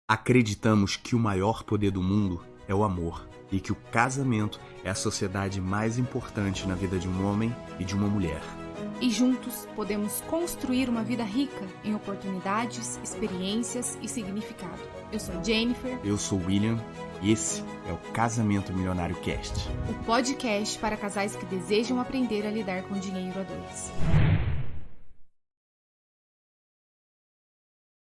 Acreditamos que o maior poder do mundo é o amor e que o casamento é a sociedade mais importante na vida de um homem e de uma mulher. E juntos podemos construir uma vida rica em oportunidades, experiências e significado. Eu sou Jennifer. Eu sou William e esse é o Casamento Milionário Cast. O podcast para casais que desejam aprender a lidar com dinheiro a dois.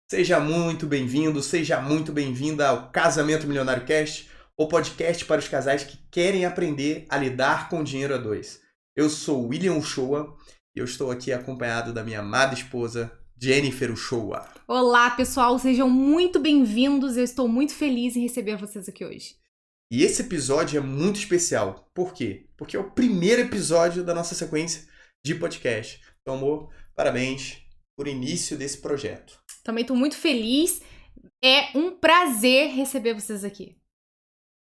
Seja muito bem-vindo, seja muito bem-vinda ao Casamento Milionário Cast, o podcast para os casais que querem aprender a lidar com dinheiro a dois. Eu sou William Uchoa e eu estou aqui acompanhado da minha amada esposa, Jennifer Uchoa. Olá, pessoal, sejam muito bem-vindos. Eu estou muito feliz em receber vocês aqui hoje. E esse episódio é muito especial. Por quê? Porque é o primeiro episódio da nossa sequência de podcast. Então, amor, parabéns por início desse projeto. Também estou muito feliz. É um prazer receber vocês aqui.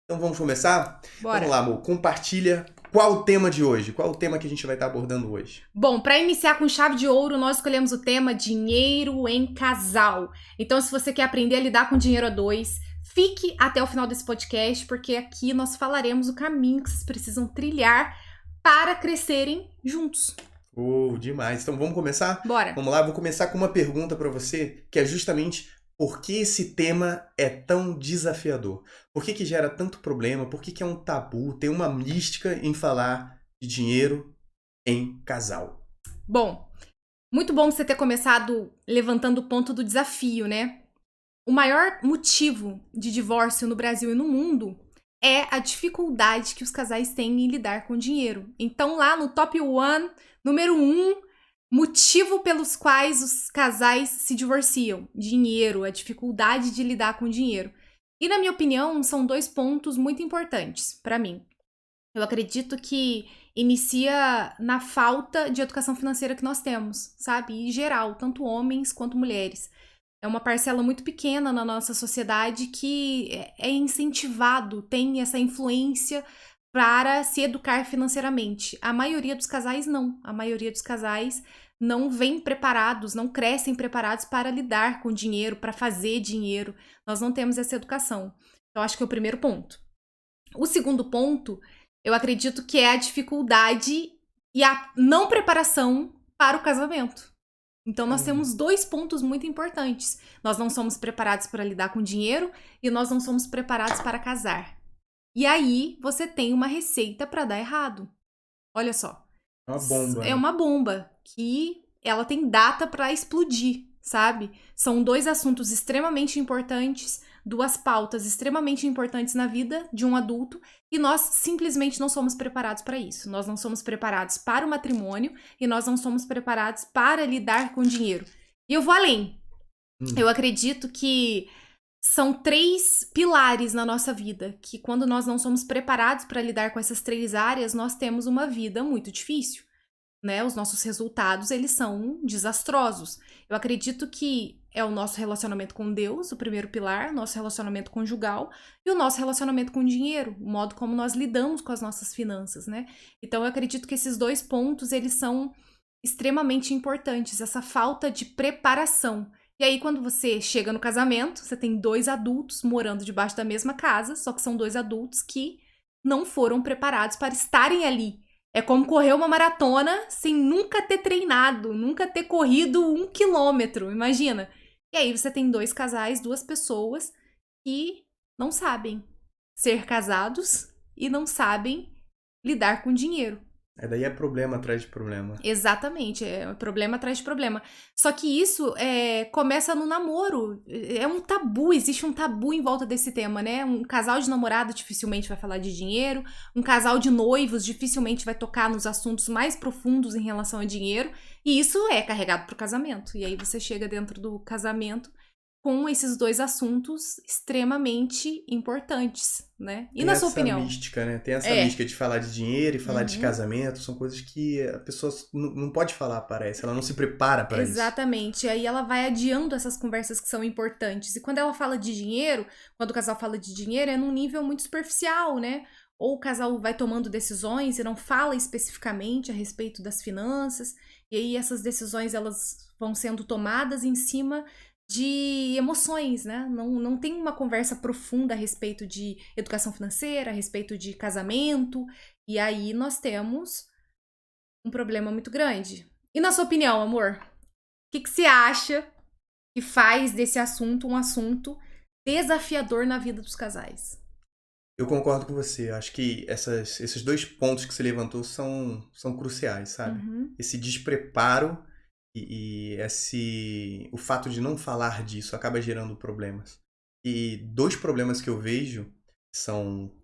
Então vamos começar? Bora. Vamos lá, amor. Compartilha qual o tema de hoje. Qual o tema que a gente vai estar abordando hoje? Bom, para iniciar com chave de ouro, nós escolhemos o tema dinheiro em casal. Então, se você quer aprender a lidar com dinheiro a dois, fique até o final desse podcast, porque aqui nós falaremos o caminho que vocês precisam trilhar para crescerem juntos. Demais. Então vamos começar? Bora. Vamos lá, vou começar com uma pergunta para você, que é justamente por que esse tema é tão desafiador? Por que gera tanto problema? Por que é um tabu? Tem uma mística em falar de dinheiro em casal. Bom, muito bom você ter começado levantando o ponto do desafio, né? O maior motivo de divórcio no Brasil e no mundo é a dificuldade que os casais têm em lidar com dinheiro. Então, lá no top 1, número 1, motivo pelos quais os casais se divorciam: dinheiro, a dificuldade de lidar com dinheiro. E, na minha opinião, são dois pontos muito importantes para mim. Eu acredito que inicia na falta de educação financeira que nós temos, sabe? Em geral, tanto homens quanto mulheres. É uma parcela muito pequena na nossa sociedade que é incentivado, tem essa influência para se educar financeiramente. A maioria dos casais não. A maioria dos casais não vem preparados, não crescem preparados para lidar com dinheiro, para fazer dinheiro. Nós não temos essa educação. Então, acho que é o primeiro ponto. O segundo ponto, eu acredito que é a dificuldade e a não preparação para o casamento. Então, nós temos dois pontos muito importantes. Nós não somos preparados para lidar com dinheiro e nós não somos preparados para casar. E aí, você tem uma receita para dar errado. Olha só. Uma bomba. É uma bomba que ela tem data para explodir, sabe? São dois assuntos extremamente importantes, duas pautas extremamente importantes na vida de um adulto e nós simplesmente não somos preparados para isso. Nós não somos preparados para o matrimônio e nós não somos preparados para lidar com dinheiro. E eu vou além. Eu acredito que são 3 pilares na nossa vida, que quando nós não somos preparados para lidar com essas 3 áreas, nós temos uma vida muito difícil, né? Os nossos resultados, eles são desastrosos. Eu acredito que é o nosso relacionamento com Deus, o primeiro pilar, nosso relacionamento conjugal e o nosso relacionamento com o dinheiro, o modo como nós lidamos com as nossas finanças, né? Então, eu acredito que esses 2 pontos, eles são extremamente importantes, essa falta de preparação. E aí, quando você chega no casamento, você tem 2 adultos morando debaixo da mesma casa, só que são 2 adultos que não foram preparados para estarem ali. É como correr uma maratona sem nunca ter treinado, nunca ter corrido 1 quilômetro, imagina. E aí você tem 2 casais, 2 pessoas que não sabem ser casados e não sabem lidar com dinheiro. Daí é problema atrás de problema. Exatamente, é problema atrás de problema. Só que isso começa no namoro. É um tabu, existe um tabu em volta desse tema, né? Um casal de namorado dificilmente vai falar de dinheiro, um casal de noivos dificilmente vai tocar nos assuntos mais profundos em relação a dinheiro, e isso é carregado pro casamento. E aí você chega dentro do casamento com esses 2 assuntos extremamente importantes, né? E na sua opinião? Tem essa mística, né? Tem essa mística de falar de dinheiro e falar de casamento. São coisas que a pessoa não pode falar, parece. Ela não se prepara para isso. Exatamente. Aí ela vai adiando essas conversas que são importantes. E quando ela fala de dinheiro, quando o casal fala de dinheiro, é num nível muito superficial, né? Ou o casal vai tomando decisões e não fala especificamente a respeito das finanças. E aí essas decisões, elas vão sendo tomadas em cima de emoções, né? Não tem uma conversa profunda a respeito de educação financeira, a respeito de casamento. E aí nós temos um problema muito grande. E na sua opinião, amor, o que você acha que faz desse assunto um assunto desafiador na vida dos casais? Eu concordo com você. Acho que esses dois pontos que você levantou são cruciais, sabe? Uhum. Esse despreparo o fato de não falar disso acaba gerando problemas. E dois problemas que eu vejo são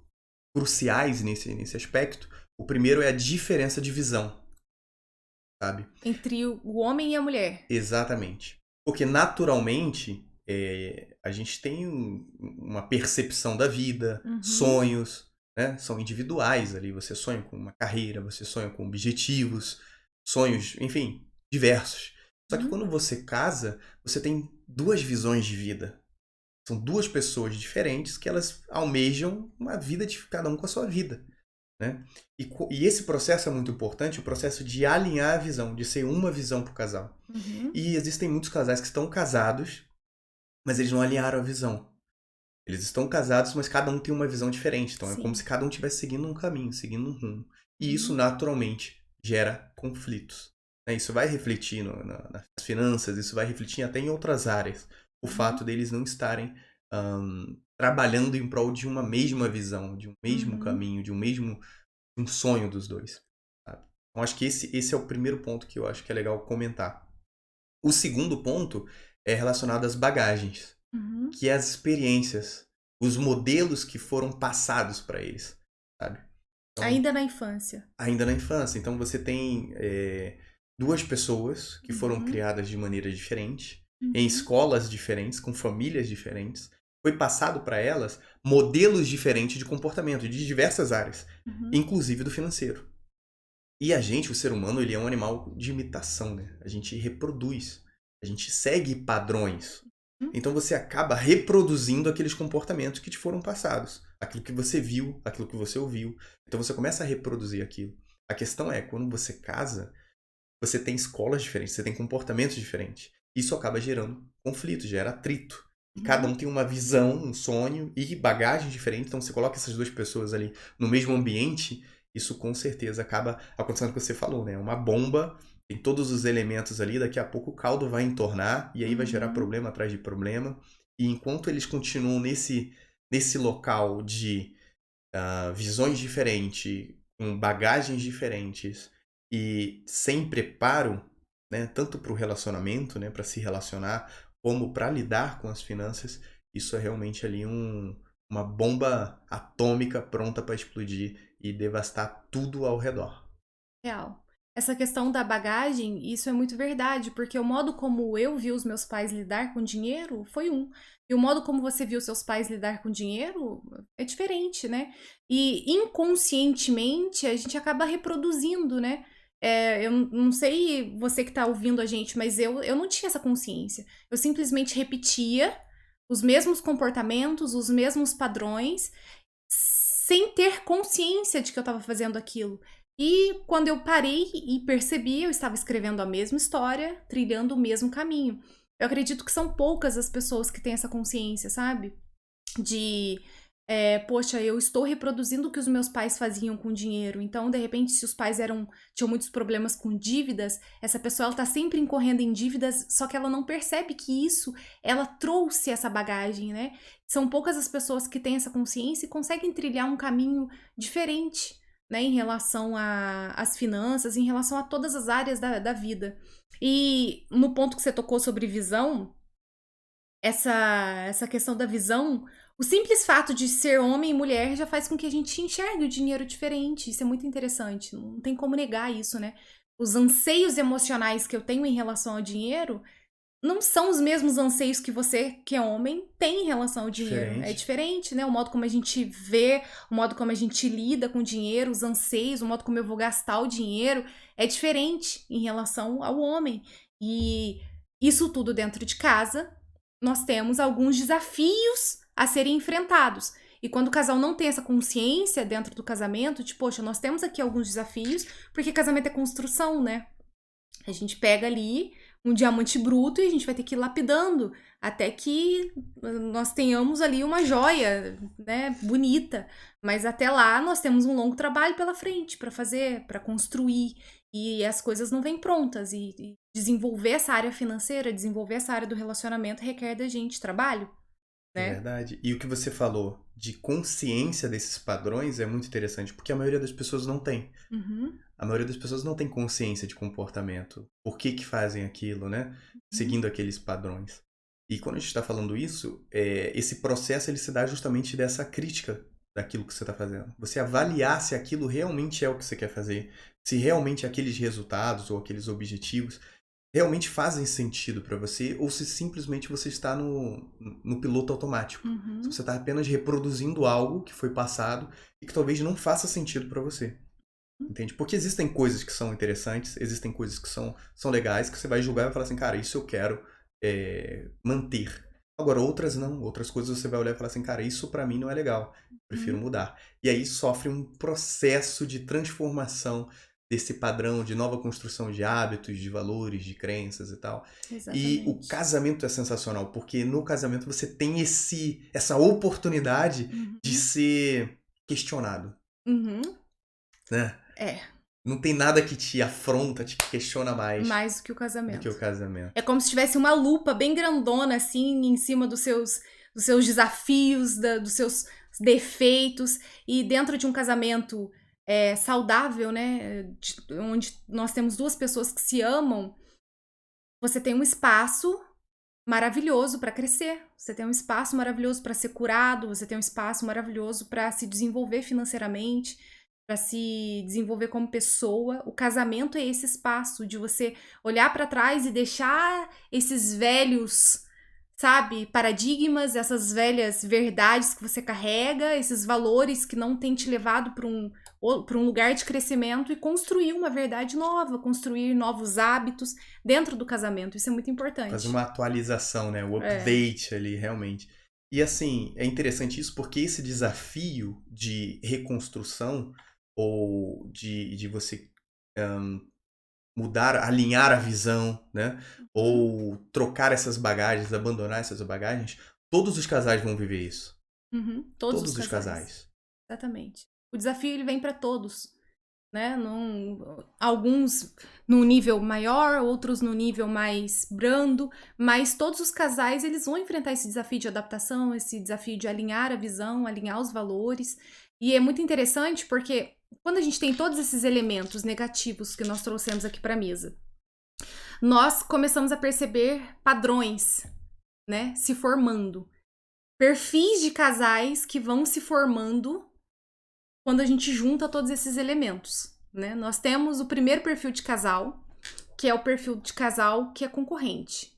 cruciais nesse aspecto. O primeiro é a diferença de visão, sabe? Entre o homem e a mulher. Exatamente. Porque naturalmente a gente tem uma percepção da vida, Uhum. sonhos, né? São individuais ali. Você sonha com uma carreira, você sonha com objetivos, sonhos, enfim, diversos. Só que quando você casa, você tem duas visões de vida. São duas pessoas diferentes que elas almejam uma vida de cada um com a sua vida, né? E esse processo é muito importante, o processo de alinhar a visão, de ser uma visão para o casal. Uhum. E existem muitos casais que estão casados, mas eles não alinharam a visão. Eles estão casados, mas cada um tem uma visão diferente. Então é como se cada um estivesse seguindo um caminho, seguindo um rumo. E isso naturalmente gera conflitos, né? Isso vai refletir nas finanças, isso vai refletir até em outras áreas. O fato deles não estarem trabalhando em prol de uma mesma visão, de um mesmo caminho, de um sonho dos dois, sabe? Então acho que esse é o primeiro ponto que eu acho que é legal comentar. O segundo ponto é relacionado às bagagens, que é as experiências, os modelos que foram passados para eles, sabe? Então, ainda na infância. Ainda na infância. Então você tem duas pessoas que foram criadas de maneira diferente, em escolas diferentes, com famílias diferentes. Foi passado para elas modelos diferentes de comportamento, de diversas áreas, inclusive do financeiro. E a gente, o ser humano, ele é um animal de imitação, né? A gente reproduz, a gente segue padrões. Então você acaba reproduzindo aqueles comportamentos que te foram passados. Aquilo que você viu, aquilo que você ouviu. Então você começa a reproduzir aquilo. A questão é, quando você casa, você tem escolas diferentes, você tem comportamentos diferentes. Isso acaba gerando conflito, gera atrito. E cada um tem uma visão, um sonho e bagagens diferentes. Então você coloca essas duas pessoas ali no mesmo ambiente, isso com certeza acaba acontecendo o que você falou, né? Uma bomba, tem todos os elementos ali, daqui a pouco o caldo vai entornar e aí vai gerar problema atrás de problema. E enquanto eles continuam nesse local de visões diferentes, com bagagens diferentes e sem preparo, né, tanto para o relacionamento, né, para se relacionar, como para lidar com as finanças, isso é realmente ali uma bomba atômica pronta para explodir e devastar tudo ao redor. Real. Essa questão da bagagem, isso é muito verdade, porque o modo como eu vi os meus pais lidar com dinheiro foi um. E o modo como você viu seus pais lidar com dinheiro é diferente, né? E inconscientemente a gente acaba reproduzindo, né? Eu não sei você que tá ouvindo a gente, mas eu não tinha essa consciência. Eu simplesmente repetia os mesmos comportamentos, os mesmos padrões, sem ter consciência de que eu estava fazendo aquilo. E quando eu parei e percebi, eu estava escrevendo a mesma história, trilhando o mesmo caminho. Eu acredito que são poucas as pessoas que têm essa consciência, sabe? De, poxa, eu estou reproduzindo o que os meus pais faziam com dinheiro. Então, de repente, se os pais tinham muitos problemas com dívidas, essa pessoa ela tá sempre incorrendo em dívidas, só que ela não percebe que ela trouxe essa bagagem, né? São poucas as pessoas que têm essa consciência e conseguem trilhar um caminho diferente, né, em relação às finanças, em relação a todas as áreas da vida. E no ponto que você tocou sobre visão, essa questão da visão, o simples fato de ser homem e mulher já faz com que a gente enxergue o dinheiro diferente. Isso é muito interessante, não tem como negar isso, né? Os anseios emocionais que eu tenho em relação ao dinheiro não são os mesmos anseios que você, que é homem, tem em relação ao dinheiro. É diferente, né? O modo como a gente vê, o modo como a gente lida com o dinheiro, os anseios, o modo como eu vou gastar o dinheiro é diferente em relação ao homem. E isso tudo dentro de casa, nós temos alguns desafios a serem enfrentados. E quando o casal não tem essa consciência dentro do casamento, de, poxa, nós temos aqui alguns desafios, porque casamento é construção, né? A gente pega ali um diamante bruto e a gente vai ter que ir lapidando até que nós tenhamos ali uma joia, né, bonita. Mas até lá nós temos um longo trabalho pela frente para fazer, para construir. E as coisas não vêm prontas. E desenvolver essa área financeira, desenvolver essa área do relacionamento requer da gente trabalho, né? É verdade. E o que você falou de consciência desses padrões é muito interessante, porque a maioria das pessoas não tem. Uhum. A maioria das pessoas não tem consciência de comportamento. Por que que fazem aquilo, né? Seguindo aqueles padrões. E quando a gente está falando isso, esse processo ele se dá justamente dessa crítica daquilo que você está fazendo. Você avaliar se aquilo realmente é o que você quer fazer, se realmente aqueles resultados ou aqueles objetivos realmente fazem sentido para você, ou se simplesmente você está no piloto automático. Uhum. Se você está apenas reproduzindo algo que foi passado e que talvez não faça sentido para você. Entende? Porque existem coisas que são interessantes, existem coisas que são legais, que você vai julgar e vai falar assim, cara, isso eu quero manter. Agora, outras não. Outras coisas você vai olhar e falar assim, cara, isso pra mim não é legal. Prefiro mudar. E aí sofre um processo de transformação desse padrão, de nova construção de hábitos, de valores, de crenças e tal. Exatamente. E o casamento é sensacional, porque no casamento você tem essa oportunidade de ser questionado, Uhum. né? É, Não tem nada que te afronta, te questiona mais mais do que o do casamento. que o casamento. É como se tivesse uma lupa bem grandona, assim, em cima dos seus desafios, dos seus defeitos. E dentro de um casamento saudável, né? Onde nós temos duas pessoas que se amam, você tem um espaço maravilhoso para crescer. Você tem um espaço maravilhoso para ser curado, você tem um espaço maravilhoso para se desenvolver financeiramente, para se desenvolver como pessoa. O casamento é esse espaço de você olhar para trás e deixar esses velhos, sabe, paradigmas, essas velhas verdades que você carrega, esses valores que não têm te levado para um lugar de crescimento e construir uma verdade nova, construir novos hábitos dentro do casamento. Isso é muito importante. Fazer uma atualização, né? O update ali, realmente. E assim, é interessante isso porque esse desafio de reconstrução ou de você mudar, alinhar a visão, né? Ou trocar essas bagagens, abandonar essas bagagens, todos os casais vão viver isso. Todos os casais. Exatamente. O desafio ele vem para todos, né? Alguns num nível maior, outros no nível mais brando, mas todos os casais eles vão enfrentar esse desafio de adaptação, esse desafio de alinhar a visão, alinhar os valores. E é muito interessante porque quando a gente tem todos esses elementos negativos que nós trouxemos aqui para a mesa, nós começamos a perceber padrões, né, se formando. Perfis de casais que vão se formando quando a gente junta todos esses elementos, né? Nós temos o primeiro perfil de casal, que é o perfil de casal que é concorrente.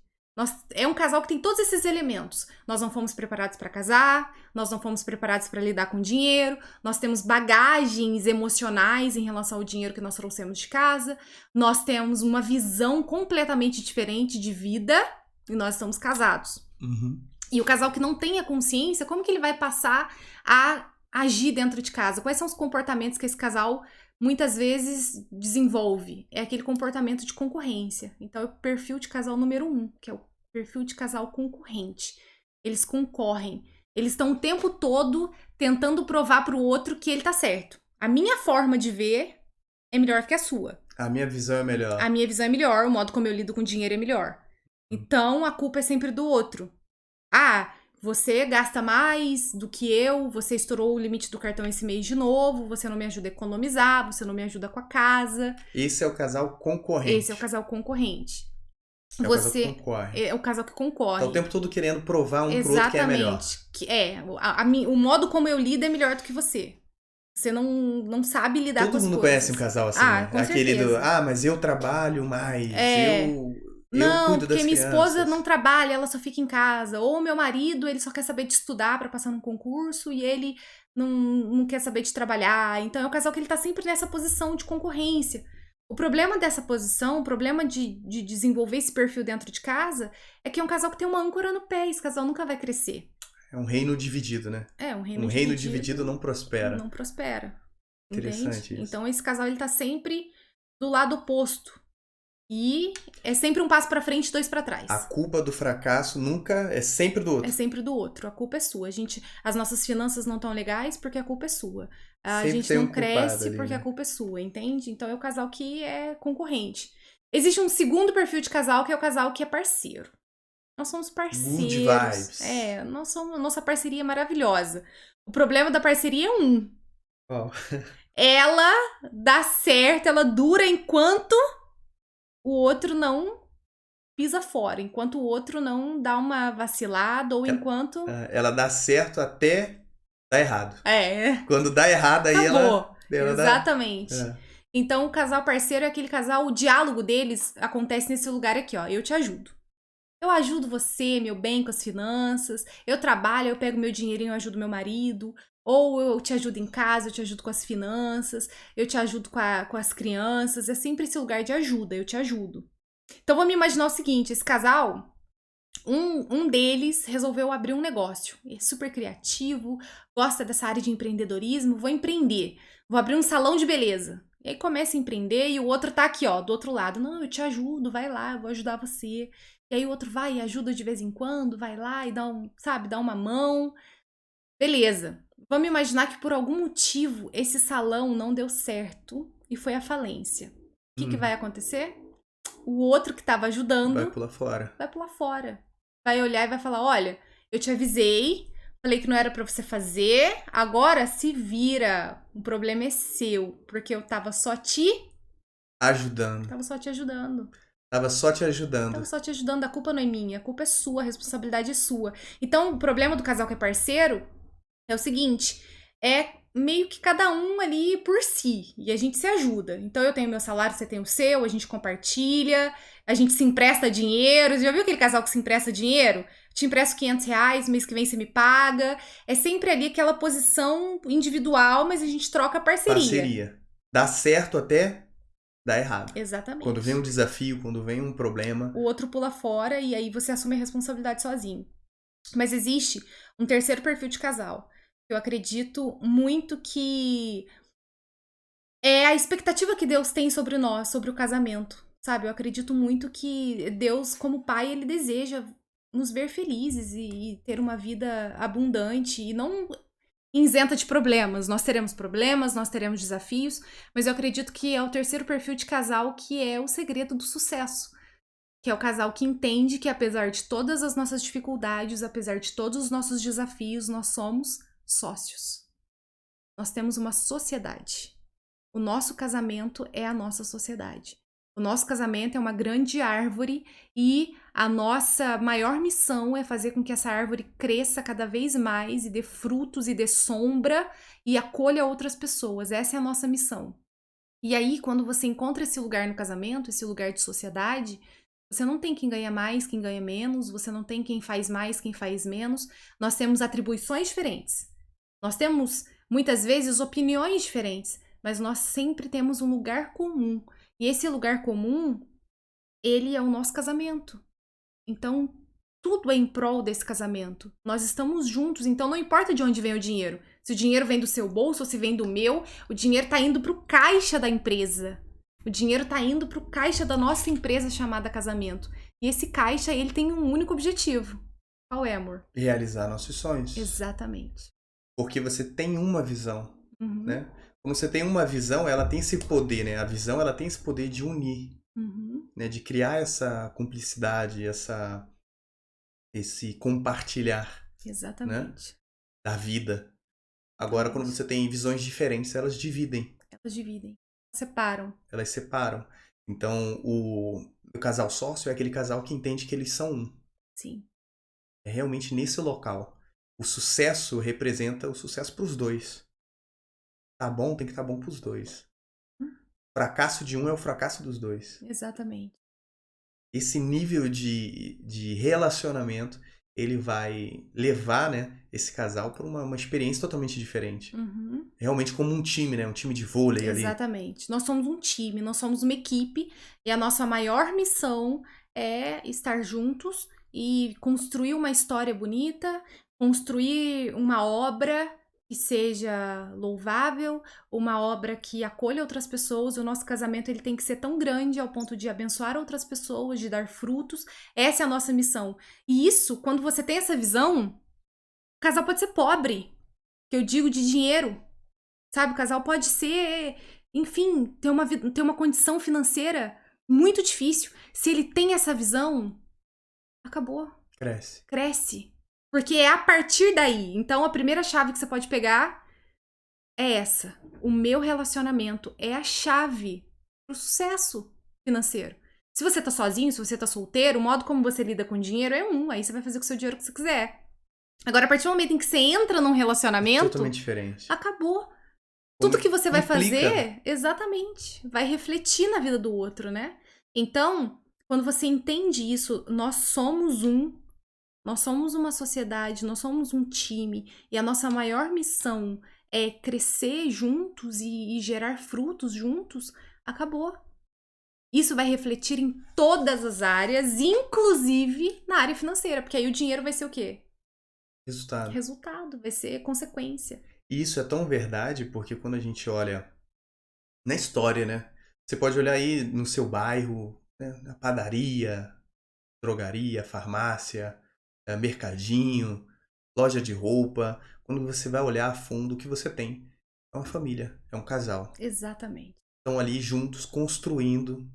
É um casal que tem todos esses elementos. Nós não fomos preparados para casar, nós não fomos preparados para lidar com dinheiro, nós temos bagagens emocionais em relação ao dinheiro que nós trouxemos de casa, nós temos uma visão completamente diferente de vida e nós estamos casados. E o casal que não tem a consciência, como que ele vai passar a agir dentro de casa? Quais são os comportamentos que esse casal muitas vezes desenvolve? É aquele comportamento de concorrência. Então é o perfil de casal número 1, que é o perfil de casal concorrente. Eles concorrem. Eles estão o tempo todo tentando provar para o outro que ele tá certo. A minha forma de ver é melhor que a sua. A minha visão é melhor. A minha visão é melhor, o modo como eu lido com dinheiro é melhor. Então a culpa é sempre do outro. Ah, você gasta mais do que eu, você estourou o limite do cartão esse mês de novo, você não me ajuda a economizar, você não me ajuda com a casa. Esse é o casal concorrente. Esse é o casal concorrente. É o casal que concorre. É o casal que concorre. Tá o tempo todo querendo provar um pro outro que é melhor. Exatamente. O modo como eu lido é melhor do que você. Você não sabe lidar com as coisas. Todo mundo conhece um casal assim, né? Com aquele certeza. mas eu trabalho mais, eu Não, cuido das porque minha crianças. esposa não trabalha, ela só fica em casa. Ou meu marido, ele só quer saber de estudar pra passar num concurso e ele não quer saber de trabalhar. Então é o casal que ele tá sempre nessa posição de concorrência. O problema dessa posição, o problema de desenvolver esse perfil dentro de casa é que é um casal que tem uma âncora no pé. Esse casal nunca vai crescer. É um reino dividido, né? É, um reino dividido não prospera. Não prospera. Interessante Entende? isso. Então esse casal ele tá sempre do lado oposto. E é sempre um passo pra frente e 2 pra trás. A culpa do fracasso nunca é sempre do outro. É sempre do outro. A culpa é sua. As nossas finanças não estão legais porque a culpa é sua. A Sempre gente tem não um culpado cresce ali, porque a né? culpa é sua, entende? Então é o casal que é concorrente. Existe um segundo perfil de casal que é o casal que é parceiro. Nós somos Good parceiros. vibes. Nossa parceria é maravilhosa. O problema da parceria é um. Ó, Ela dá certo, ela dura enquanto o outro não pisa fora, enquanto o outro não dá uma vacilada ou enquanto. ela dá certo até dar errado. É, Quando dá errado, aí acabou. ela dá. Exatamente. É. Então, o casal parceiro é aquele casal, o diálogo deles acontece nesse lugar aqui, ó. Eu te ajudo. Eu ajudo você, meu bem, com as finanças. Eu trabalho, eu pego meu dinheirinho, eu ajudo meu marido. Ou eu te ajudo em casa, eu te ajudo com as finanças. Eu te ajudo com as crianças. É sempre esse lugar de ajuda, eu te ajudo. Então, vamos imaginar o seguinte, esse casal, um deles resolveu abrir um negócio. É super criativo, gosta dessa área de empreendedorismo, vou empreender. Vou abrir um salão de beleza. E aí começa a empreender e o outro tá aqui, ó, do outro lado. Não, eu te ajudo, vai lá, eu vou ajudar você. E aí o outro vai e ajuda de vez em quando, vai lá e dá dá uma mão. Beleza. Vamos imaginar que por algum motivo esse salão não deu certo e foi à falência. O que vai acontecer? O outro que tava ajudando Vai pular fora. vai pular fora. Vai olhar e vai falar: olha, eu te avisei, falei que não era pra você fazer, agora se vira. O problema é seu, porque eu tava só te Ajudando. Tava só te ajudando. Tava só te ajudando. Tava só te ajudando, a culpa não é minha, a culpa é sua, a responsabilidade é sua. Então, o problema do casal que é parceiro é o seguinte, é meio que cada um ali por si, e a gente se ajuda. Então, eu tenho meu salário, você tem o seu, a gente compartilha, a gente se empresta dinheiro. Você já viu aquele casal que se empresta dinheiro? Te empresto R$ 500, mês que vem você me paga. É sempre ali aquela posição individual, mas a gente troca parceria. Parceria. Dá certo até dar errado. Exatamente. Quando vem um desafio, quando vem um problema. O outro pula fora e aí você assume a responsabilidade sozinho. Mas existe um terceiro perfil de casal. Eu acredito muito que é a expectativa que Deus tem sobre nós, sobre o casamento. Sabe? Eu acredito muito que Deus, como pai, ele deseja nos ver felizes e ter uma vida abundante e não isenta de problemas. Nós teremos desafios, mas eu acredito que é o terceiro perfil de casal que é o segredo do sucesso. Que é o casal que entende que apesar de todas as nossas dificuldades, apesar de todos os nossos desafios, nós somos sócios. Nós temos uma sociedade. O nosso casamento é a nossa sociedade. O nosso casamento é uma grande árvore e a nossa maior missão é fazer com que essa árvore cresça cada vez mais e dê frutos e dê sombra e acolha outras pessoas. Essa é a nossa missão. E aí, quando você encontra esse lugar no casamento, esse lugar de sociedade, você não tem quem ganha mais, quem ganha menos, você não tem quem faz mais, quem faz menos. Nós temos atribuições diferentes. Nós temos, muitas vezes, opiniões diferentes, mas nós sempre temos um lugar comum. E esse lugar comum, ele é o nosso casamento. Então, tudo é em prol desse casamento. Nós estamos juntos, então não importa de onde vem o dinheiro. Se o dinheiro vem do seu bolso ou se vem do meu, o dinheiro está indo para o caixa da empresa. O dinheiro está indo para o caixa da nossa empresa chamada casamento. E esse caixa, ele tem um único objetivo. Qual é, amor? Realizar nossos sonhos. Exatamente. Porque você tem uma visão, Uhum. né? Quando você tem uma visão, ela tem esse poder, né? A visão, ela tem esse poder de unir, né? De criar essa cumplicidade, esse compartilhar, Exatamente. né? Da vida. Agora, quando você tem visões diferentes, elas dividem. Elas dividem. Separam. Elas separam. Então, o casal sócio é aquele casal que entende que eles são um. Sim. É realmente nesse local. O sucesso representa o sucesso para os dois. Tá bom, tem que estar bom para os dois. O fracasso de um é o fracasso dos dois. Exatamente. Esse nível de relacionamento, ele vai levar, né, esse casal para uma experiência totalmente diferente. Realmente como um time, né? Um time de vôlei ali. Exatamente. Nós somos um time, nós somos uma equipe e a nossa maior missão é estar juntos e construir uma história bonita, construir uma obra que seja louvável, uma obra que acolha outras pessoas. O nosso casamento ele tem que ser tão grande ao ponto de abençoar outras pessoas, de dar frutos. Essa é a nossa missão. E isso, quando você tem essa visão, o casal pode ser pobre, que eu digo de dinheiro, sabe? O casal pode ser, enfim, ter uma condição financeira muito difícil. Se ele tem essa visão, acabou. Cresce. Porque é a partir daí. Então, a primeira chave que você pode pegar é essa. O meu relacionamento é a chave pro sucesso financeiro. Se você tá sozinho, se você tá solteiro, o modo como você lida com dinheiro é um. Aí você vai fazer com o seu dinheiro o que você quiser. Agora, a partir do momento em que você entra num relacionamento... Totalmente diferente. Acabou. Tudo que você vai implica. fazer, exatamente, vai refletir na vida do outro, né? Então, quando você entende isso, nós somos uma sociedade, nós somos um time, e a nossa maior missão é crescer juntos e gerar frutos juntos, acabou. Isso vai refletir em todas as áreas, inclusive na área financeira, porque aí o dinheiro vai ser o quê? Resultado, vai ser consequência. E isso é tão verdade porque quando a gente olha na história, né? Você pode olhar aí no seu bairro, né? Na padaria, drogaria, farmácia, mercadinho, loja de roupa. Quando você vai olhar a fundo, o que você tem é uma família, é um casal. Exatamente. Estão ali juntos construindo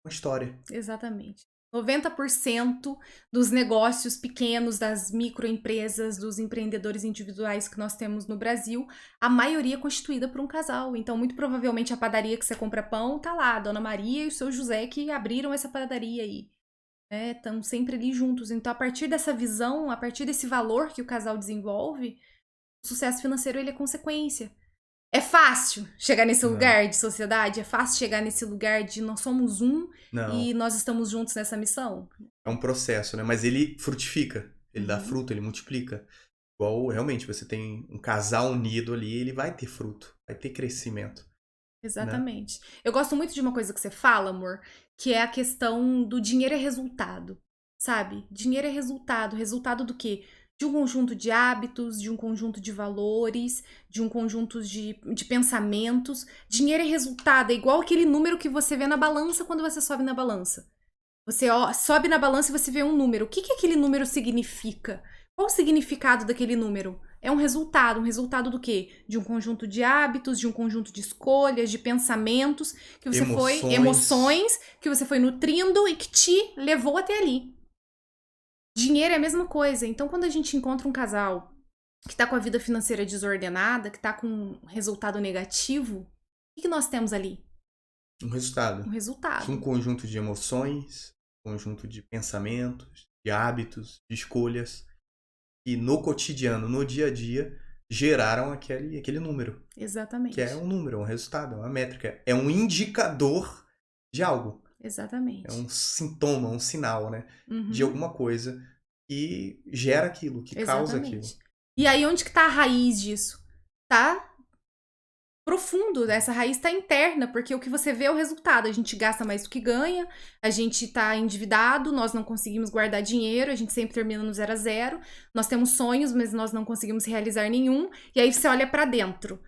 uma história. Exatamente. 90% dos negócios pequenos, das microempresas, dos empreendedores individuais que nós temos no Brasil, a maioria é constituída por um casal. Então, muito provavelmente, a padaria que você compra pão, tá lá, a Dona Maria e o seu José que abriram essa padaria aí. Estão sempre ali juntos. Então, a partir dessa visão, a partir desse valor que o casal desenvolve, o sucesso financeiro ele é consequência. É fácil chegar nesse lugar de sociedade? É fácil chegar nesse lugar de nós somos e nós estamos juntos nessa missão? É um processo, né? Mas ele frutifica, ele dá fruto, ele multiplica. Igual, realmente, você tem um casal unido ali, ele vai ter fruto, vai ter crescimento. Exatamente. Né? Eu gosto muito de uma coisa que você fala, amor, que é a questão do dinheiro é resultado, sabe? Dinheiro é resultado. Resultado do quê? De um conjunto de hábitos, de um conjunto de valores, de um conjunto de pensamentos. Dinheiro é resultado, é igual aquele número que você vê na balança quando você sobe na balança. Você sobe na balança e você vê um número. O que aquele número significa? Qual o significado daquele número? É um resultado do quê? De um conjunto de hábitos, de um conjunto de escolhas, de pensamentos, que você emoções que você foi nutrindo e que te levou até ali. Dinheiro é a mesma coisa. Então, quando a gente encontra um casal que tá com a vida financeira desordenada, que tá com um resultado negativo, o que nós temos ali? Um resultado. Um resultado. Um conjunto de emoções, um conjunto de pensamentos, de hábitos, de escolhas, que no cotidiano, no dia a dia, geraram aquele número. Exatamente. Que é um número, é um resultado, é uma métrica. É um indicador de algo. Exatamente. É um sintoma, um sinal, né? De alguma coisa que gera aquilo, que causa aquilo. E aí, onde que tá a raiz disso? Tá profundo, essa raiz tá interna, porque o que você vê é o resultado. A gente gasta mais do que ganha, a gente tá endividado, nós não conseguimos guardar dinheiro, a gente sempre termina no 0 a 0. Nós temos sonhos, mas nós não conseguimos realizar nenhum. E aí você olha pra dentro.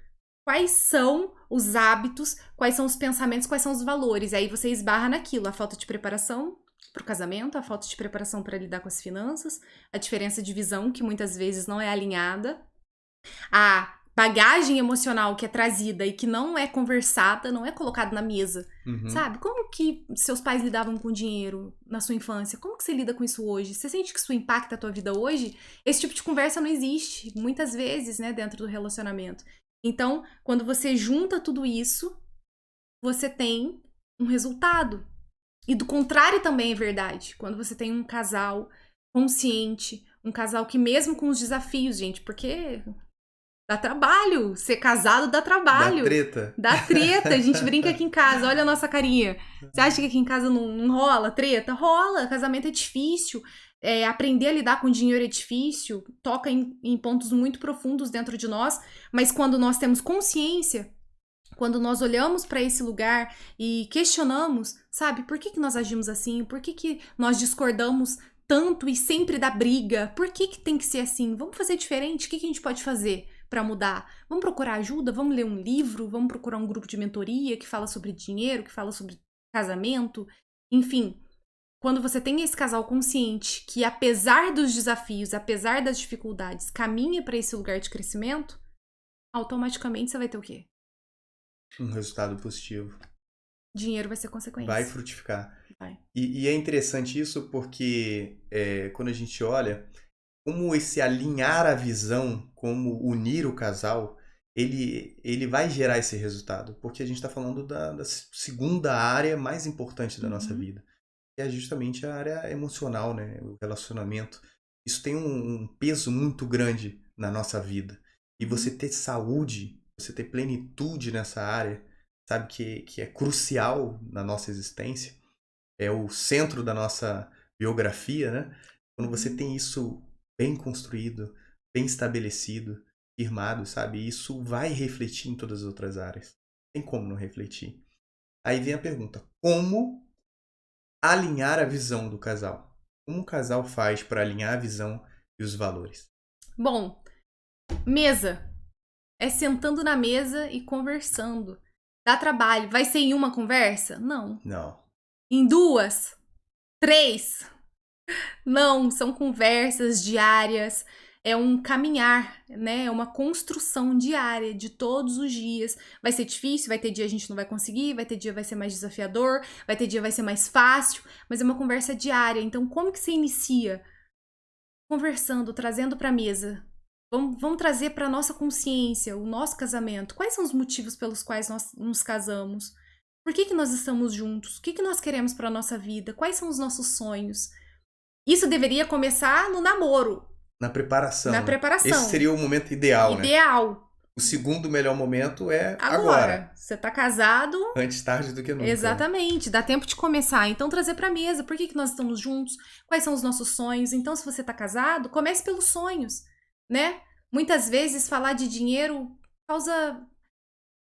Quais são os hábitos, quais são os pensamentos, quais são os valores? Aí você esbarra naquilo, a falta de preparação para o casamento, a falta de preparação para lidar com as finanças, a diferença de visão, que muitas vezes não é alinhada, a bagagem emocional que é trazida e que não é conversada, não é colocada na mesa, sabe? Como que seus pais lidavam com dinheiro na sua infância? Como que você lida com isso hoje? Você sente que isso impacta a tua vida hoje? Esse tipo de conversa não existe, muitas vezes, né, dentro do relacionamento. Então, quando você junta tudo isso, você tem um resultado. E do contrário também é verdade. Quando você tem um casal consciente, um casal que mesmo com os desafios, gente, porque dá trabalho. Ser casado dá trabalho. Dá treta. Dá treta. A gente brinca aqui em casa. Olha a nossa carinha. Você acha que aqui em casa não rola treta? Rola. Casamento é difícil. Aprender a lidar com dinheiro é difícil. Toca em pontos muito profundos dentro de nós. Mas quando nós temos consciência, quando nós olhamos para esse lugar e questionamos, sabe? Por que nós agimos assim? Por que nós discordamos tanto e sempre dá briga? Por que tem que ser assim? Vamos fazer diferente? O que a gente pode fazer para mudar? Vamos procurar ajuda? Vamos ler um livro? Vamos procurar um grupo de mentoria que fala sobre dinheiro, que fala sobre casamento? Enfim, quando você tem esse casal consciente que, apesar dos desafios, apesar das dificuldades, caminha para esse lugar de crescimento, automaticamente você vai ter o quê? Um resultado positivo. Dinheiro vai ser consequência. Vai frutificar. Vai. E é interessante isso porque quando a gente olha como esse alinhar a visão, como unir o casal, ele vai gerar esse resultado. Porque a gente está falando da segunda área mais importante da nossa vida. Que é justamente a área emocional, né? O relacionamento. Isso tem um peso muito grande na nossa vida. E você ter saúde, você ter plenitude nessa área, sabe, que é crucial na nossa existência, é o centro da nossa biografia, né? Quando você tem isso bem construído, bem estabelecido, firmado, sabe? Isso vai refletir em todas as outras áreas. Tem como não refletir. Aí vem a pergunta, como alinhar a visão do casal? Como um casal faz para alinhar a visão e os valores? Bom, mesa. É sentando na mesa e conversando. Dá trabalho. Vai ser em uma conversa? Não. Não. Em 2? 3? Não, são conversas diárias. É um caminhar, né? É uma construção diária de todos os dias. Vai ser difícil, vai ter dia a gente não vai conseguir, vai ter dia vai ser mais desafiador, vai ter dia vai ser mais fácil, mas é uma conversa diária. Então, como que você inicia? Conversando, trazendo para a mesa. Vamos trazer para nossa consciência o nosso casamento. Quais são os motivos pelos quais nós nos casamos? Por que nós estamos juntos? O que nós queremos para a nossa vida? Quais são os nossos sonhos? Isso deveria começar no namoro. Na preparação. Na né? preparação. Esse seria o momento ideal, né? Ideal. O segundo melhor momento é agora. Agora. Você tá casado. Antes tarde do que nunca. Exatamente. Dá tempo de começar. Então, trazer pra mesa. Por que nós estamos juntos? Quais são os nossos sonhos? Então, se você tá casado, comece pelos sonhos, né? Muitas vezes, falar de dinheiro causa...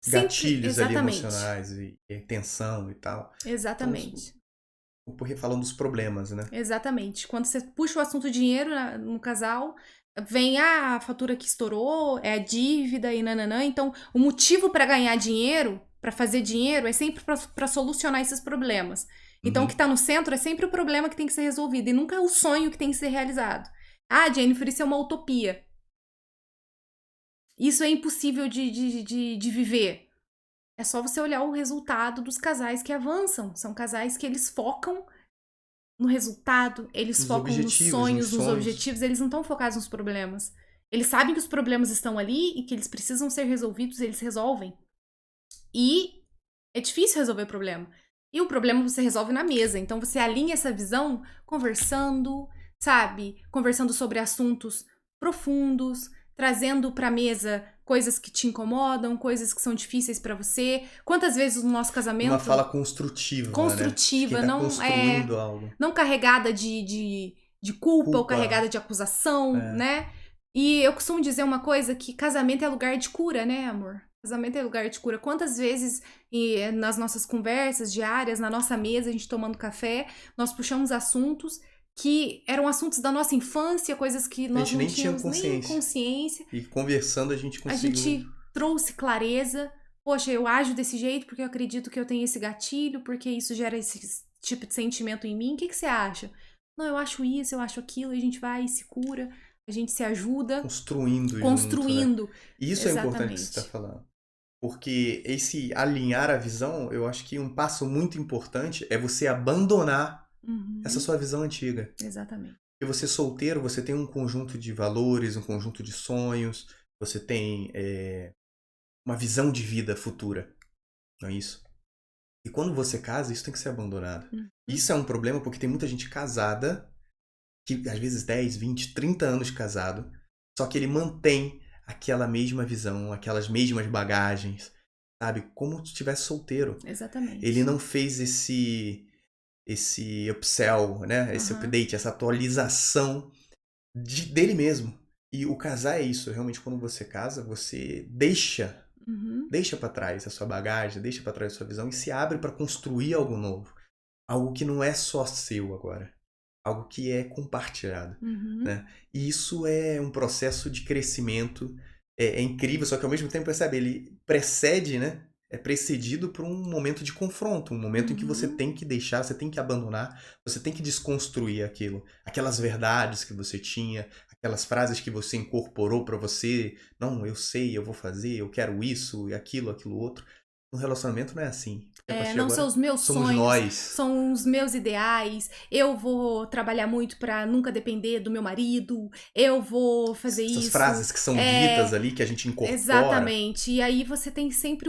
Gatilhos ali emocionais e tensão e tal. Exatamente. Então, porque falam dos problemas, né? Exatamente. Quando você puxa o assunto dinheiro no casal, vem a fatura que estourou, é a dívida e nananã. Então, o motivo para ganhar dinheiro, para fazer dinheiro, é sempre para solucionar esses problemas. Então, o que tá no centro é sempre o problema que tem que ser resolvido e nunca o sonho que tem que ser realizado. Ah, Jennifer, isso é uma utopia. Isso é impossível de viver. É só você olhar o resultado dos casais que avançam. São casais que eles focam no resultado, eles focam nos sonhos, nos objetivos, eles não estão focados nos problemas. Eles sabem que os problemas estão ali e que eles precisam ser resolvidos, eles resolvem. E é difícil resolver o problema. E o problema você resolve na mesa. Então você alinha essa visão conversando, sabe? Conversando sobre assuntos profundos, trazendo pra mesa coisas que te incomodam, coisas que são difíceis pra você. Quantas vezes no nosso casamento... Uma fala construtiva, construtiva, né? Não construindo algo. Não carregada de culpa ou carregada de acusação, né? E eu costumo dizer uma coisa, que casamento é lugar de cura, né, amor? Casamento é lugar de cura. Quantas vezes nas nossas conversas diárias, na nossa mesa, a gente tomando café, nós puxamos assuntos que eram assuntos da nossa infância, coisas que nós não tínhamos nem consciência. E conversando a gente conseguiu... A gente trouxe clareza. Poxa, eu ajo desse jeito porque eu acredito que eu tenho esse gatilho, porque isso gera esse tipo de sentimento em mim. O que você acha? Não, eu acho isso, eu acho aquilo, e a gente vai e se cura, a gente se ajuda. Construindo. Junto, né? E isso é importante que você está falando. Porque esse alinhar a visão, eu acho que um passo muito importante é você abandonar essa sua visão antiga. Exatamente. Porque você solteiro, você tem um conjunto de valores, um conjunto de sonhos, você tem uma visão de vida futura, não é isso? E quando você casa, isso tem que ser abandonado. Isso é um problema porque tem muita gente casada, que às vezes 10, 20, 30 anos casado, só que ele mantém aquela mesma visão, aquelas mesmas bagagens, sabe? Como se estivesse solteiro. Exatamente. Ele não fez esse upsell, né? Esse update, essa atualização dele mesmo. E o casar é isso. Realmente, quando você casa, você deixa para trás a sua bagagem, deixa para trás a sua visão e se abre para construir algo novo. Algo que não é só seu agora. Algo que é compartilhado. Né? E isso é um processo de crescimento é incrível, só que ao mesmo tempo, percebe, ele precede, né? É precedido por um momento de confronto, um momento em que você Uhum. tem que deixar, você tem que abandonar, você tem que desconstruir aquilo. Aquelas verdades que você tinha, aquelas frases que você incorporou pra você. Não, eu sei, eu vou fazer, eu quero isso e aquilo outro. No relacionamento não é assim. Porque a partir de Não são agora os meus somos sonhos, nós. são os meus ideais. Eu vou trabalhar muito pra nunca depender do meu marido. Eu vou fazer Essas isso. frases que são ditas É, ali, que a gente incorpora. exatamente. E aí você tem sempre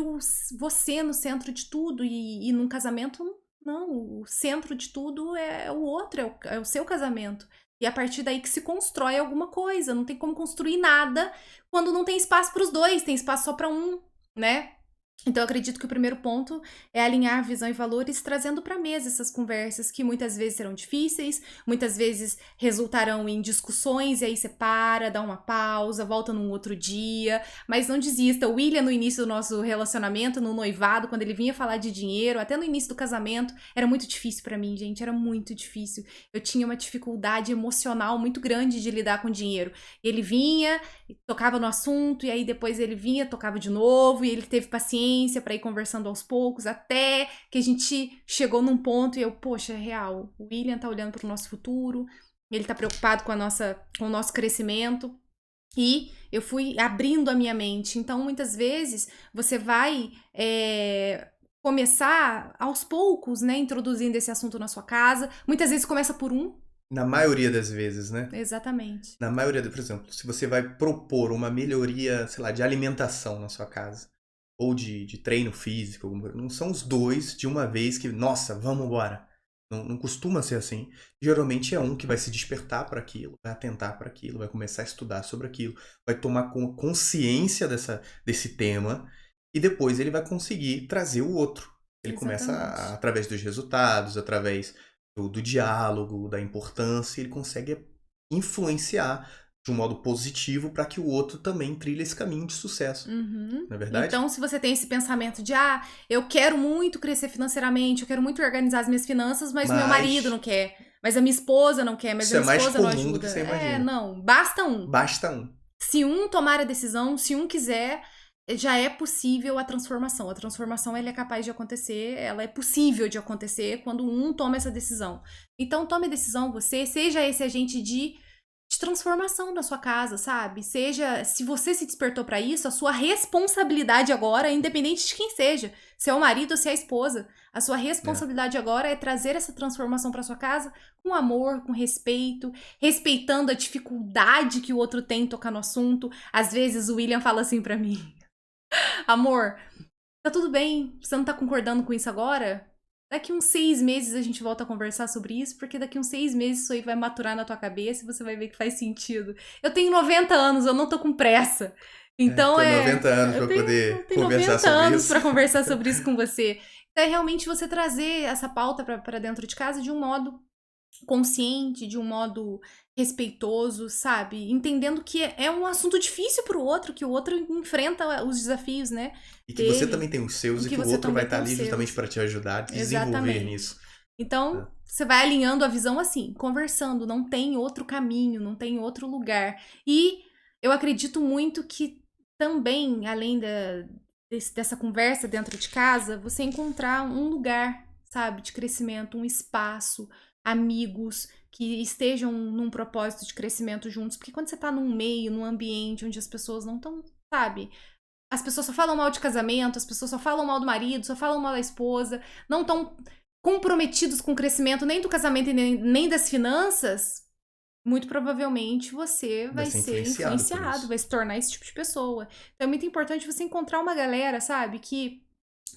você no centro de tudo. E num casamento, não. O centro de tudo é o outro, é o seu casamento. E é a partir daí que se constrói alguma coisa. Não tem como construir nada quando não tem espaço para os dois, tem espaço só para um, né? Então, eu acredito que o primeiro ponto é alinhar visão e valores, trazendo para a mesa essas conversas que muitas vezes serão difíceis, muitas vezes resultarão em discussões, e aí você para, dá uma pausa, volta num outro dia, mas não desista. O William, no início do nosso relacionamento, no noivado, quando ele vinha falar de dinheiro, até no início do casamento, era muito difícil para mim, gente, era muito difícil. Eu tinha uma dificuldade emocional muito grande de lidar com dinheiro. Ele vinha, tocava no assunto, e aí depois ele vinha, tocava de novo, e ele teve paciência para ir conversando aos poucos, até que a gente chegou num ponto e eu, poxa, é real, o William tá olhando para o nosso futuro, ele tá preocupado com o nosso crescimento, e eu fui abrindo a minha mente. Então, muitas vezes, você vai começar aos poucos, né, introduzindo esse assunto na sua casa. Muitas vezes começa por um. Na maioria das vezes, né? Exatamente. Na maioria, por exemplo, se você vai propor uma melhoria, sei lá, de alimentação na sua casa, ou de treino físico, não são os dois de uma vez que, nossa, vamos embora. Não costuma ser assim. Geralmente é um que vai se despertar para aquilo, vai atentar para aquilo, vai começar a estudar sobre aquilo, vai tomar consciência desse tema e depois ele vai conseguir trazer o outro. Ele começa, Exatamente. através dos resultados, através do diálogo, da importância, ele consegue influenciar de um modo positivo para que o outro também trilhe esse caminho de sucesso. Uhum. Não é verdade? Então, se você tem esse pensamento de, eu quero muito crescer financeiramente, eu quero muito organizar as minhas finanças, mas meu marido Mas não quer, mas a minha esposa não quer, mas a isso é minha mais esposa não comum do que ajuda. você imagina. Não, basta um. Basta um. Se um tomar a decisão, se um quiser, já é possível a transformação. A transformação, ela é capaz de acontecer, ela é possível de acontecer quando um toma essa decisão. Então, tome a decisão você, seja esse agente de transformação da sua casa, sabe? Seja, se você se despertou pra isso, a sua responsabilidade agora, independente de quem seja, se é o marido ou se é a esposa, a sua responsabilidade agora é trazer essa transformação pra sua casa com amor, com respeito, respeitando a dificuldade que o outro tem em tocar no assunto. Às vezes o William fala assim pra mim: amor, tá tudo bem, você não tá concordando com isso agora? Daqui uns 6 meses a gente volta a conversar sobre isso, porque daqui uns 6 meses isso aí vai maturar na tua cabeça e você vai ver que faz sentido. Eu tenho 90 anos, eu não tô com pressa. Então Tenho 90 anos eu para poder tenho conversar 90 sobre anos isso. pra conversar sobre isso com você. Então é realmente você trazer essa pauta pra dentro de casa de um modo consciente, de um modo respeitoso, sabe? Entendendo que é um assunto difícil pro outro, que o outro enfrenta os desafios, né? E que você Dele, também tem os seus e e que que o você outro vai também estar tem os ali justamente seus. para te ajudar a desenvolver Exatamente. nisso. Então, você vai alinhando a visão assim, conversando, não tem outro caminho, não tem outro lugar. E eu acredito muito que também, além dessa conversa dentro de casa, você encontrar um lugar, sabe, de crescimento, um espaço, amigos que estejam num propósito de crescimento juntos. Porque quando você tá num meio, num ambiente onde as pessoas não estão, sabe, as pessoas só falam mal de casamento, as pessoas só falam mal do marido, só falam mal da esposa, não estão comprometidos com o crescimento nem do casamento e nem das finanças, muito provavelmente você Vai vai ser ser influenciado por influenciado, isso. vai se tornar esse tipo de pessoa. Então é muito importante você encontrar uma galera, sabe,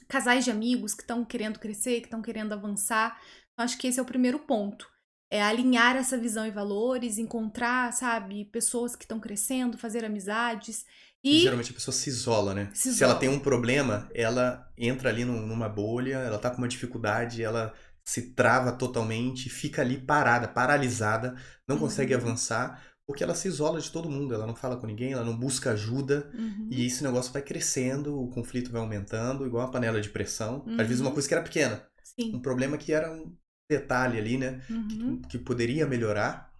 casais de amigos que estão querendo crescer, que estão querendo avançar. Eu acho que esse é o primeiro ponto. É alinhar essa visão e valores, encontrar, sabe, pessoas que estão crescendo, fazer amizades E e geralmente a pessoa se isola, né? se Se ela tem isola. um problema, ela entra ali numa bolha, ela tá com uma dificuldade, ela se trava totalmente, fica ali parada, paralisada, não consegue Uhum, avançar, porque ela se isola de todo mundo, ela não fala com ninguém, ela não busca ajuda, e uhum, esse negócio vai crescendo, o conflito vai aumentando, igual uma panela de pressão. Às vezes uma uhum. coisa que era pequena, um Sim. problema que era um detalhe ali, né? Uhum. Que poderia melhorar,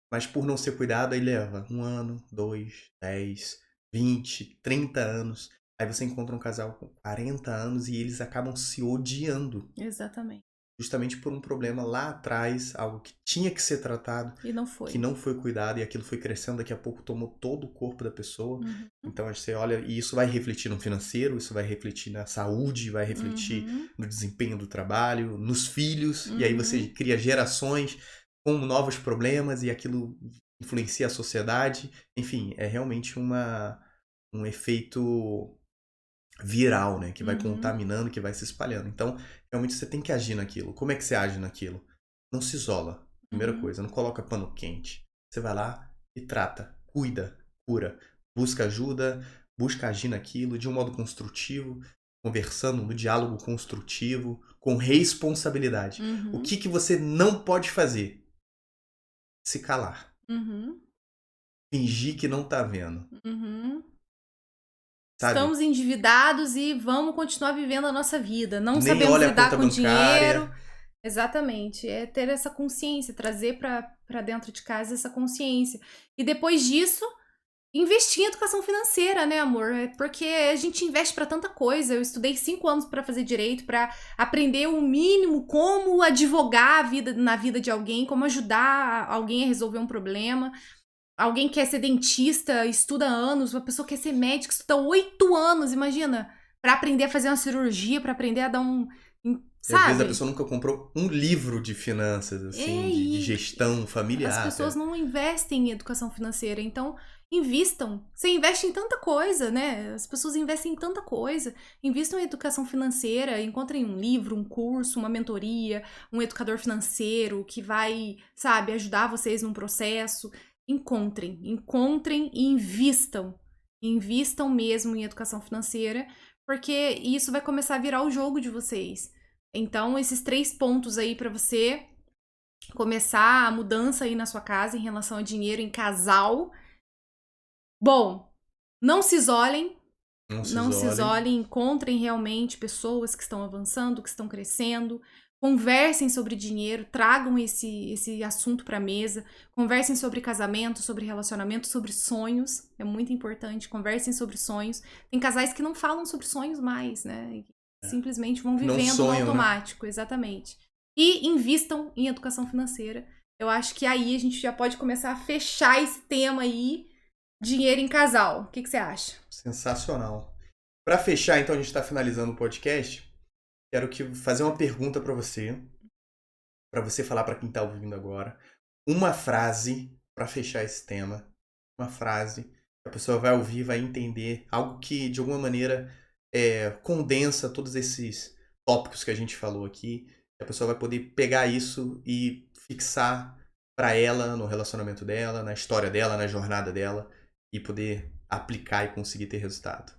mas por não ser cuidado, aí leva 1 ano, 2, 10. 20, 30 anos. Aí você encontra um casal com 40 anos e eles acabam se odiando. Exatamente. Justamente por um problema lá atrás, algo que tinha que ser tratado, E não que foi. não foi cuidado e aquilo foi crescendo, daqui a pouco tomou todo o corpo da pessoa. Uhum. Então você olha, e isso vai refletir no financeiro, isso vai refletir na saúde, vai refletir Uhum. no desempenho do trabalho, nos filhos, e aí você Uhum. cria gerações com novos problemas e aquilo influencia a sociedade. Enfim, é realmente um efeito viral, né? Que vai Uhum. contaminando, que vai se espalhando. Então, realmente você tem que agir naquilo. Como é que você age naquilo? Não se isola. Primeira Uhum. coisa, não coloca pano quente. Você vai lá e trata, cuida, cura, busca ajuda, busca agir naquilo de um modo construtivo, conversando no diálogo construtivo, com responsabilidade. O Uhum. que você não pode fazer? Se calar. Uhum. Fingir que não tá vendo. Uhum. Sabe? Estamos endividados e vamos continuar vivendo a nossa vida. Não Nem sabemos olha a lidar conta com dinheiro. bancária. Exatamente. É ter essa consciência, trazer para dentro de casa essa consciência. E depois disso, investir em educação financeira, né, amor? É porque a gente investe para tanta coisa. Eu estudei 5 anos para fazer direito, para aprender o mínimo como advogar na vida de alguém, como ajudar alguém a resolver um problema. Alguém quer ser dentista, estuda anos, uma pessoa quer ser médica, estuda 8 anos, imagina, pra aprender a fazer uma cirurgia, pra aprender a dar E às vezes a sabe? pessoa nunca comprou um livro de finanças, assim, É, de e gestão as familiar pessoas até. não investem em educação financeira, então invistam. Você investe em tanta coisa, né? As pessoas investem em tanta coisa. Invistam em educação financeira, encontrem um livro, um curso, uma mentoria, um educador financeiro que vai, sabe, ajudar vocês num processo. Encontrem e invistam. Invistam mesmo em educação financeira, porque isso vai começar a virar o jogo de vocês. Então, esses 3 pontos aí pra você começar a mudança aí na sua casa em relação a dinheiro em casal. Bom, não se isolem, Não se não se isolem. isolem, encontrem realmente pessoas que estão avançando, que estão crescendo. Conversem sobre dinheiro, tragam esse assunto para a mesa. Conversem sobre casamento, sobre relacionamento, sobre sonhos. É muito importante. Conversem sobre sonhos. Tem casais que não falam sobre sonhos mais, né? Simplesmente vão Não vivendo no sonham, né? automático, exatamente. E invistam em educação financeira. Eu acho que aí a gente já pode começar a fechar esse tema aí, dinheiro em casal. O que você acha? Sensacional. Para fechar, então, a gente está finalizando o podcast. Quero fazer uma pergunta para você falar para quem está ouvindo agora. Uma frase para fechar esse tema. Uma frase que a pessoa vai ouvir, vai entender. Algo que, de alguma maneira, condensa todos esses tópicos que a gente falou aqui. A pessoa vai poder pegar isso e fixar para ela, no relacionamento dela, na história dela, na jornada dela, e poder aplicar e conseguir ter resultado.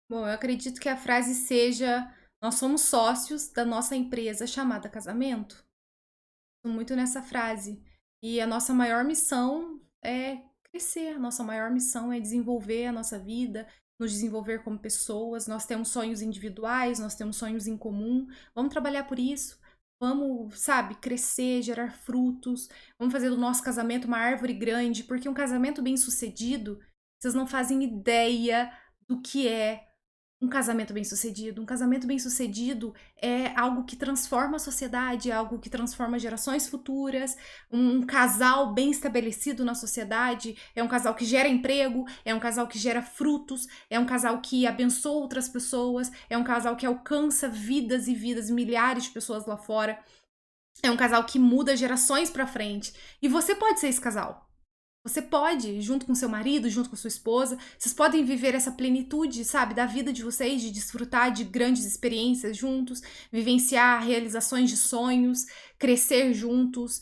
Bom, eu acredito que a frase seja: nós somos sócios da nossa empresa chamada casamento. Tô muito nessa frase. E a nossa maior missão é crescer, a nossa maior missão é desenvolver a nossa vida, nos desenvolver como pessoas. Nós temos sonhos individuais, nós temos sonhos em comum. Vamos trabalhar por isso. Vamos, sabe, crescer, gerar frutos. Vamos fazer do nosso casamento uma árvore grande, porque um casamento bem-sucedido, vocês não fazem ideia do que é um casamento bem-sucedido. Um casamento bem-sucedido é algo que transforma a sociedade, é algo que transforma gerações futuras. Um casal bem estabelecido na sociedade é um casal que gera emprego, é um casal que gera frutos, é um casal que abençoa outras pessoas, é um casal que alcança vidas e vidas, milhares de pessoas lá fora. É um casal que muda gerações pra frente. E você pode ser esse casal. Você pode, junto com seu marido, junto com sua esposa, vocês podem viver essa plenitude, sabe, da vida de vocês, de desfrutar de grandes experiências juntos, vivenciar realizações de sonhos, crescer juntos,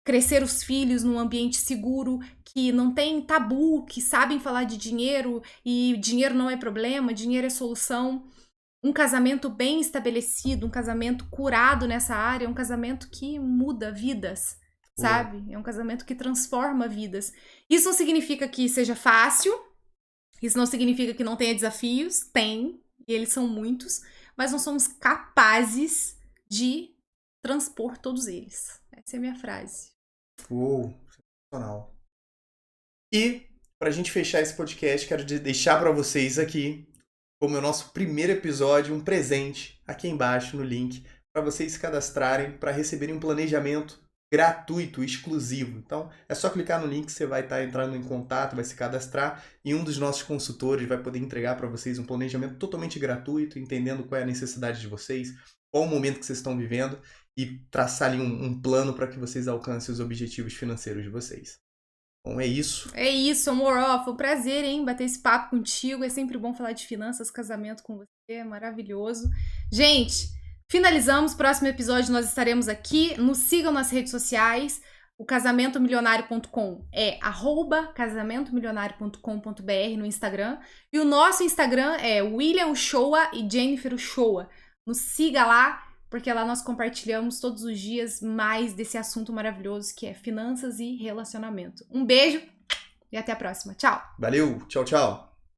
crescer os filhos num ambiente seguro, que não tem tabu, que sabem falar de dinheiro e dinheiro não é problema, dinheiro é solução. Um casamento bem estabelecido, um casamento curado nessa área, um casamento que muda vidas, Pô, sabe? É um casamento que transforma vidas. Isso não significa que seja fácil, isso não significa que não tenha desafios, tem, e eles são muitos, mas nós somos capazes de transpor todos eles. Essa é a minha frase. uou, sensacional. E Pra gente fechar esse podcast, quero deixar para vocês aqui, como é o nosso primeiro episódio, um presente aqui embaixo no link para vocês se cadastrarem para receberem um planejamento gratuito, exclusivo. Então, é só clicar no link, você vai estar entrando em contato, vai se cadastrar e um dos nossos consultores vai poder entregar para vocês um planejamento totalmente gratuito, entendendo qual é a necessidade de vocês, qual o momento que vocês estão vivendo e traçar ali um plano para que vocês alcancem os objetivos financeiros de vocês. Bom, é isso. É isso, amor. Foi um prazer, hein? Bater esse papo contigo. É sempre bom falar de finanças, casamento com você. É maravilhoso. Gente, finalizamos. Próximo episódio nós estaremos aqui. Nos sigam nas redes sociais. O casamentomilionario.com é @casamentomilionario.com.br no Instagram. E o nosso Instagram é William Shoa e Jennifer Shoa. Nos siga lá, porque lá nós compartilhamos todos os dias mais desse assunto maravilhoso que é finanças e relacionamento. Um beijo e até a próxima. Tchau! Valeu, tchau, tchau!